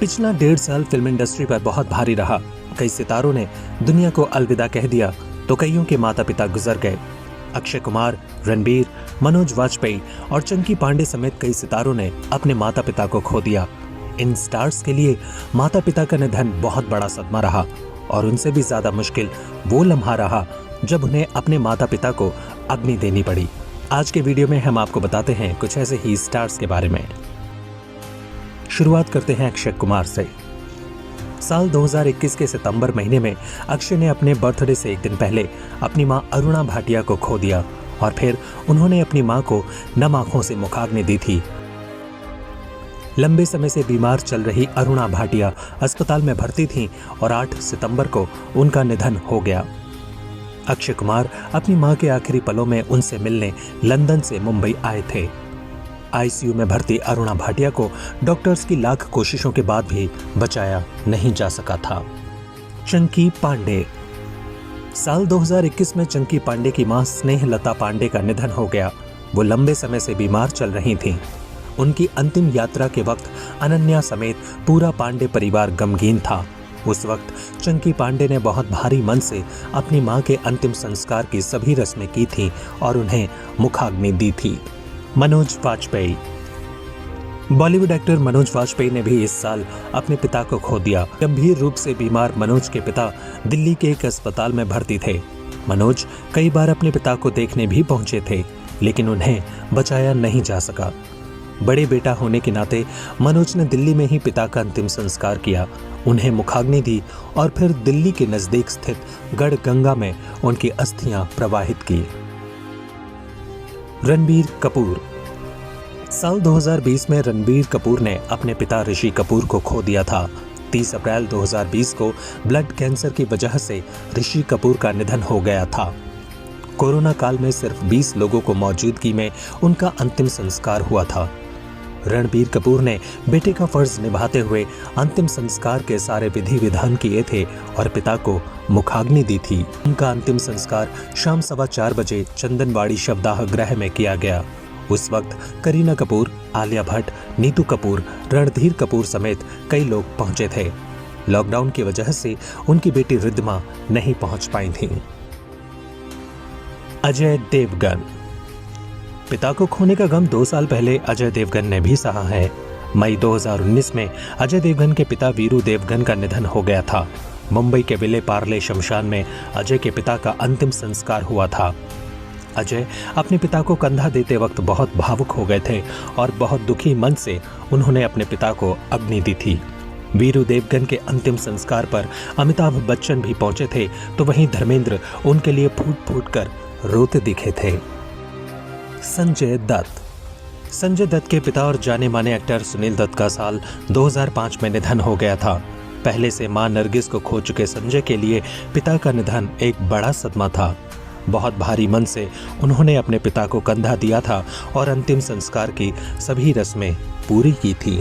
पिछला 1.5 साल film industry पर बहुत भारी रहा। कई सितारों ने दुनिया को अलविदा कह दिया तो कईयों के माता पिता गुजर गए। अक्षय कुमार, रणबीर, मनोज वाजपेयी और चंकी पांडे समेत कई सितारों ने अपने माता पिता को खो दिया। इन स्टार्स के लिए माता पिता का निधन बहुत बड़ा सदमा रहा और उनसे भी ज्यादा मुश्किल वो लम्हा रहा जब उन्हें अपने माता पिता को अग्नि देनी पड़ी। आज के वीडियो में हम आपको बताते हैं कुछ ऐसे ही स्टार्स के बारे में। शुरुआत करते हैं अक्षय कुमार से। साल 2021 के सितंबर महीने में अक्षय ने अपने बर्थडे से एक दिन पहले अपनी मां अरुणा भाटिया को खो दिया और फिर उन्होंने अपनी मां को नम आंखों से मुखाग्नि दी थी। लंबे समय से बीमार चल रही अरुणा भाटिया अस्पताल में भर्ती थीं और 8 सितंबर को उनका निधन हो गया। अक्षय कुमार अपनी मां के आखिरी पलों में उनसे मिलने लंदन से मुंबई आए थे। आईसीयू में भर्ती अरुणा भाटिया को डॉक्टर्स की लाख कोशिशों के बाद भी बचाया नहीं जा सका था। चंकी पांडे। साल 2021 में चंकी पांडे की मां स्नेहलता पांडे का निधन हो गया। वो लंबे समय से बीमार चल रही थीं। उनकी अंतिम यात्रा के वक्त अनन्या समेत पूरा पांडे परिवार गमगीन था। उस वक्त चंकी पांडे ने बहुत भारी मन से अपनी मां के अंतिम संस्कार की सभी रस्में की थीं और उन्हें मुखाग्नि दी थी। मनोज वाजपेयी। बॉलीवुड एक्टर मनोज वाजपेयी ने भी इस साल अपने पिता को खो दिया। गंभीर रूप से बीमार मनोज के पिता दिल्ली के एक अस्पताल में भर्ती थे। मनोज कई बार अपने पिता को देखने भी पहुंचे थे, लेकिन उन्हें बचाया नहीं जा सका। बड़े बेटा होने के नाते मनोज ने दिल्ली में ही पिता का अंतिम संस्कार किया, उन्हें मुखाग्नि दी और फिर दिल्ली के नजदीक स्थित गढ़ गंगा में उनकी अस्थियां प्रवाहित की। रणबीर कपूर। साल 2020 में रणबीर कपूर ने अपने पिता ऋषि कपूर को खो दिया था। 30 अप्रैल 2020 को ब्लड कैंसर की वजह से ऋषि कपूर का निधन हो गया था। कोरोना काल में सिर्फ 20 लोगों को मौजूदगी में उनका अंतिम संस्कार हुआ था। रणबीर कपूर ने बेटे का फर्ज निभाते हुए अंतिम संस्कार के सारे विधि विधान किए थे और पिता को मुखाग्नि दी थी। उनका अंतिम संस्कार शाम 4:15 बजे चंदनवाड़ी शवदाह गृह में किया गया। उस वक्त करीना कपूर, आलिया भट्ट, नीतू कपूर, रणधीर कपूर समेत कई लोग पहुंचे थे। लॉकडाउन की वजह से उनकी बेटी रिद्धिमा नहीं पहुंच पाई थी। अजय देवगन। पिता को खोने का गम 2 साल पहले अजय देवगन ने भी सहा है। मई 2019 में अजय देवगन के पिता वीरू देवगन का निधन हो गया था। मुंबई के विले पार्ले शमशान में अजय के पिता का अंतिम संस्कार हुआ था। अजय अपने पिता को कंधा देते वक्त बहुत भावुक हो गए थे और बहुत दुखी मन से उन्होंने अपने पिता को अग्नि दी थी। वीरू देवगन के अंतिम संस्कार पर अमिताभ बच्चन भी पहुंचे थे तो वहीं धर्मेंद्र उनके लिए फूट फूट कर रोते दिखे थे। संजय दत्त। संजय दत्त के पिता और जाने माने एक्टर सुनील दत्त का साल 2005 में निधन हो गया था। पहले से मां नरगिस को खो चुके संजय के लिए पिता का निधन एक बड़ा सदमा था। बहुत भारी मन से उन्होंने अपने पिता को कंधा दिया था और अंतिम संस्कार की सभी रस्में पूरी की थी।